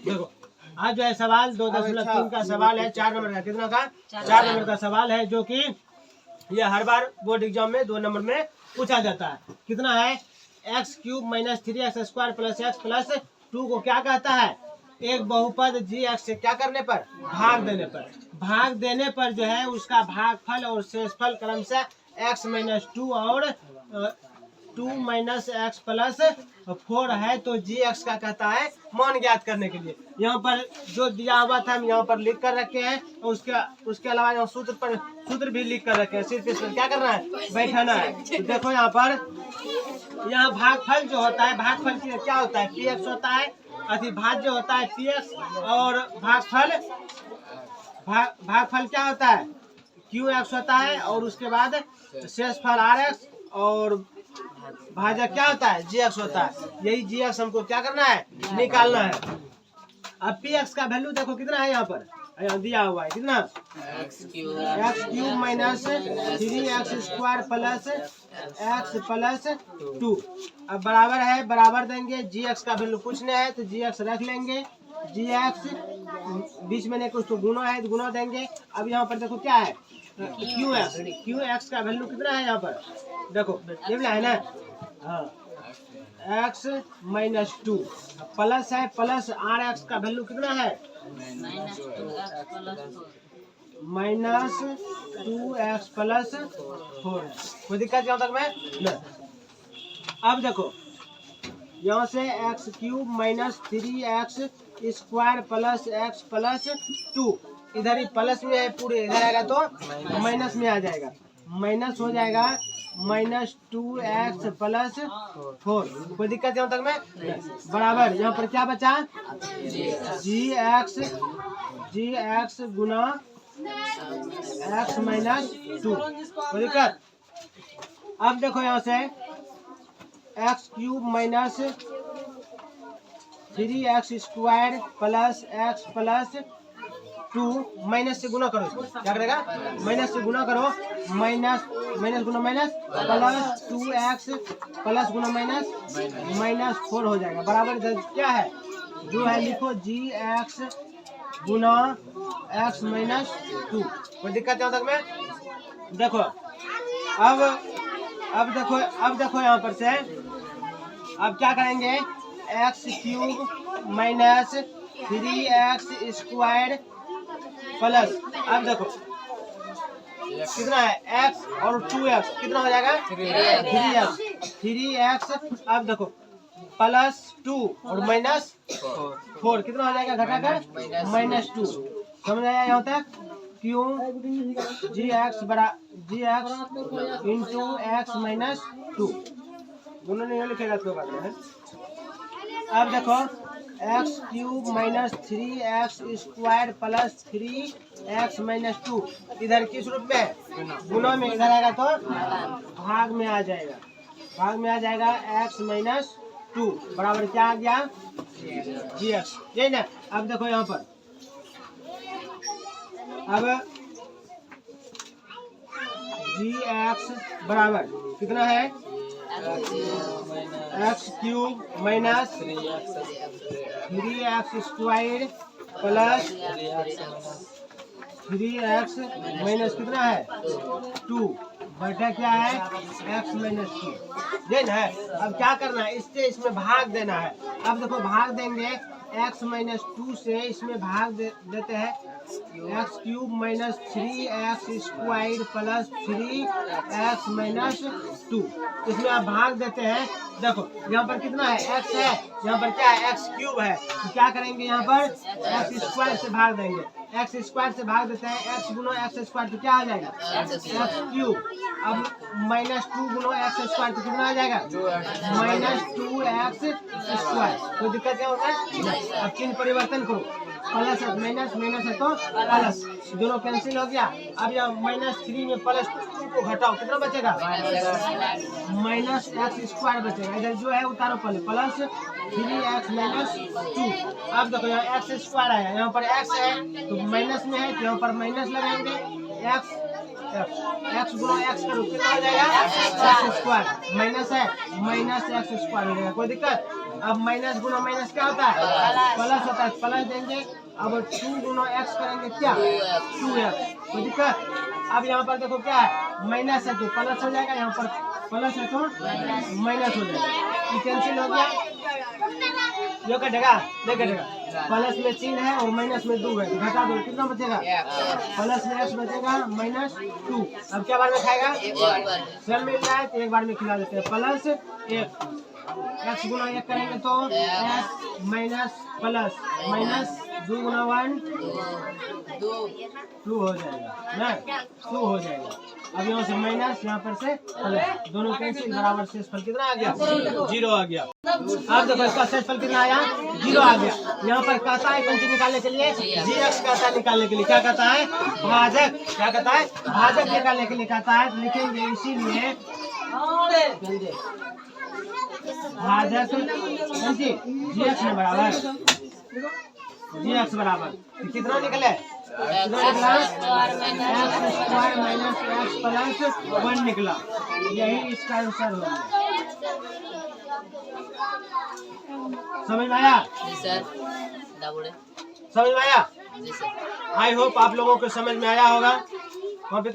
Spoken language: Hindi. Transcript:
देखो आज जो है सवाल 2.3 का सवाल है, 4 नंबर का। कितना का? 4 नंबर का सवाल है, जो कि ये हर बार बोर्ड एग्जाम में 2 नंबर में पूछा जाता है। कितना है? X cube minus 3x square plus x plus 2 को क्या कहता है? एक बहुपद जी एक्स से क्या करने पर? भाग देने पर। भाग देने पर जो है उसका भागफल और शेषफल क्रम से x माइनस 2 और 2 माइनस एक्स प्लस 4 है, तो जी एक्स का कहता है मान ज्ञात करने के लिए। यहाँ पर जो दिया हुआ था हम यहाँ पर लिख कर रखे हैं, और उसके अलावा यहाँ सूत्र भी लिख कर रखे हैं। सिर्फ इस पर क्या करना है? बैठाना है। तो देखो यहाँ पर यहाँ भागफल जो होता है, भागफल क्या होता है? पी एक्स होता है, अति भाज्य होता है पी एक्स, और भागफल क्या होता है? क्यू एक्स होता है, और उसके बाद शेषफल आर एक्स, और भाजक क्या होता है? जी एक्स होता है। यही जी एक्स हमको क्या करना है? निकालना है। अब पी एक्स का वैल्यू देखो कितना है यहाँ पर, यहाँ दिया हुआ है। कितना? X cube minus 3x square plus x plus 2। अब बराबर है, बराबर देंगे। जी एक्स का वैल्यू पूछने है तो जी एक्स रख लेंगे। जी एक्स बीच में नहीं कुछ तो गुना है, तो गुना देंगे। अब यहाँ पर देखो क्या है? क्यू एक्स का वैल्यू कितना है यहाँ पर? देखो ये है ना, हाँ, एक्स माइनस 2 प्लस है, प्लस आर एक्स का वैल्यू कितना है? माइनस 2x प्लस 4 है। कोई दिक्कत यहाँ तक में नहीं। अब देखो यहाँ से x cube minus 3x square plus x plus 2, इधर ही प्लस में है पूरे, इधर आएगा तो माइनस में आ जाएगा। माइनस हो जाएगा माइनस 2x प्लस 4। कोई दिक्कत यहाँ तक में? बराबर यहाँ पर क्या बचा? जी एक्स गुना एक्स माइनस 2। कोई दिक्कत? अब देखो यहाँ से x cube minus 3x square plus x plus 2, minus से गुना करो। क्या करेगा? माइनस से गुना करो। माइनस गुना माइनस प्लस 2x प्लस गुना माइनस 4 हो जाएगा। बराबर क्या है? जो है लिखो जी एक्स गुना एक्स माइनस 2। कोई दिक्कत यहाँ तक में? देखो अब देखो यहाँ पर से अब क्या करेंगे? X cube minus 3x square plus, अब देखो कितना है? x और 2x कितना हो जाएगा? 3x। अब देखो प्लस 2 और माइनस 4 कितना हो जाएगा? घटाकर माइनस 2। समझ आया यहाँ तक? क्यों? जी एक्स इंटू एक्स माइनस 2। दोनों नहीं लिखेगा तो बात है। अब देखो x cube minus 3x square plus 3x minus 2, इधर किस रूप में? गुना में। इधर आएगा तो भाग में आ जाएगा। भाग में आ जाएगा x माइनस 2 बराबर क्या आ गया? जी एक्स। यही ना। अब देखो यहाँ पर अब जी एक्स बराबर कितना है? X cube minus 3x square plus 3x minus कितना है? 2 बटा क्या है? x minus 2। ये है। अब क्या करना है? इससे इसमें भाग देना है। अब देखो भाग देंगे x माइनस 2 से, इसमें भाग देते हैं x cube minus 3x square plus 3x minus 2। इसमें आप भाग देते हैं। देखो यहाँ पर कितना है? x है, यहाँ पर क्या है? x क्यूब है। तो क्या करेंगे? यहाँ पर x स्क्वायर से भाग देंगे। x स्क्वायर से भाग देते हैं। x गुना एक्स स्क्वायर तो क्या आ जाएगा? x cube. अब माइनस 2 गुना एक्स स्क्वायर तो कितना आ जाएगा? Minus 2x square. कोई दिक्कत क्या होता है? अब चिन्ह परिवर्तन करो। प्लस माइनस है तो प्लस, दोनों कैंसिल हो गया। अब यहाँ माइनस 3 में प्लस 2 को घटाओ, कितना बचेगा? माइनस एक्स स्क्वायर बचेगा। इधर जो है उतारो पहले, प्लस 3x माइनस 2। अब देखो यहाँ एक्स स्क्वायर आया, यहाँ पर एक्स है तो माइनस में है तो यहाँ पर माइनस लगाएंगे। एक्स गुना एक्स करो कितना हो जाएगा? X square. माइनस है, माइनस एक्स स्क्वायर हो जाएगा। कोई दिक्कत? अब माइनस गुना माइनस क्या होता है? प्लस होता है, प्लस देंगे। अब 2 गुना x करेंगे क्या? 2x। कोई दिक्कत? अब यहाँ पर देखो क्या है, माइनस है तो प्लस हो जाएगा, यहाँ पर प्लस है तो माइनस हो जाएगा। ये कैंसिल हो गया, ये कटेगा नहीं कटेगा। प्लस में 3 है और माइनस में 2 है, तो घटा दो, कितना बचेगा? प्लस में x बचेगा माइनस 2। अब क्या बार में खाएगा? सेल मिल रहा है तो एक बार में खिला देते हैं। प्लस 1 x गुना 1 करेंगे तो x माइनस प्लस माइनस 2 गुना 1 2 हो जाएगा ना, 2 हो जाएगा। अब यहाँ से माइनस, यहाँ पर से प्लस, दोनों कैंसिल, बराबर शेषफल कितना आ गया? 0 आ गया। अब देखो इसका शेषफल कितना आया? 0 आ गया। यहाँ पर कहता है कौन सी निकालने के लिए? gx कहता है निकालने के लिए। क्या कहता है? भाजक। क्या कहता है? भाजक निकालने के लिए कहता है। तो लिखेंगे इसीलिए भाजक gx में बराबर, gx बराबर कितना निकले? कितना निकला? x square minus x plus 1 निकला। यही इसका आंसर हो गया। समझ में आया? जी सर। समझ में आया? जी सर। आई होप आप लोगों को समझ में आया होगा।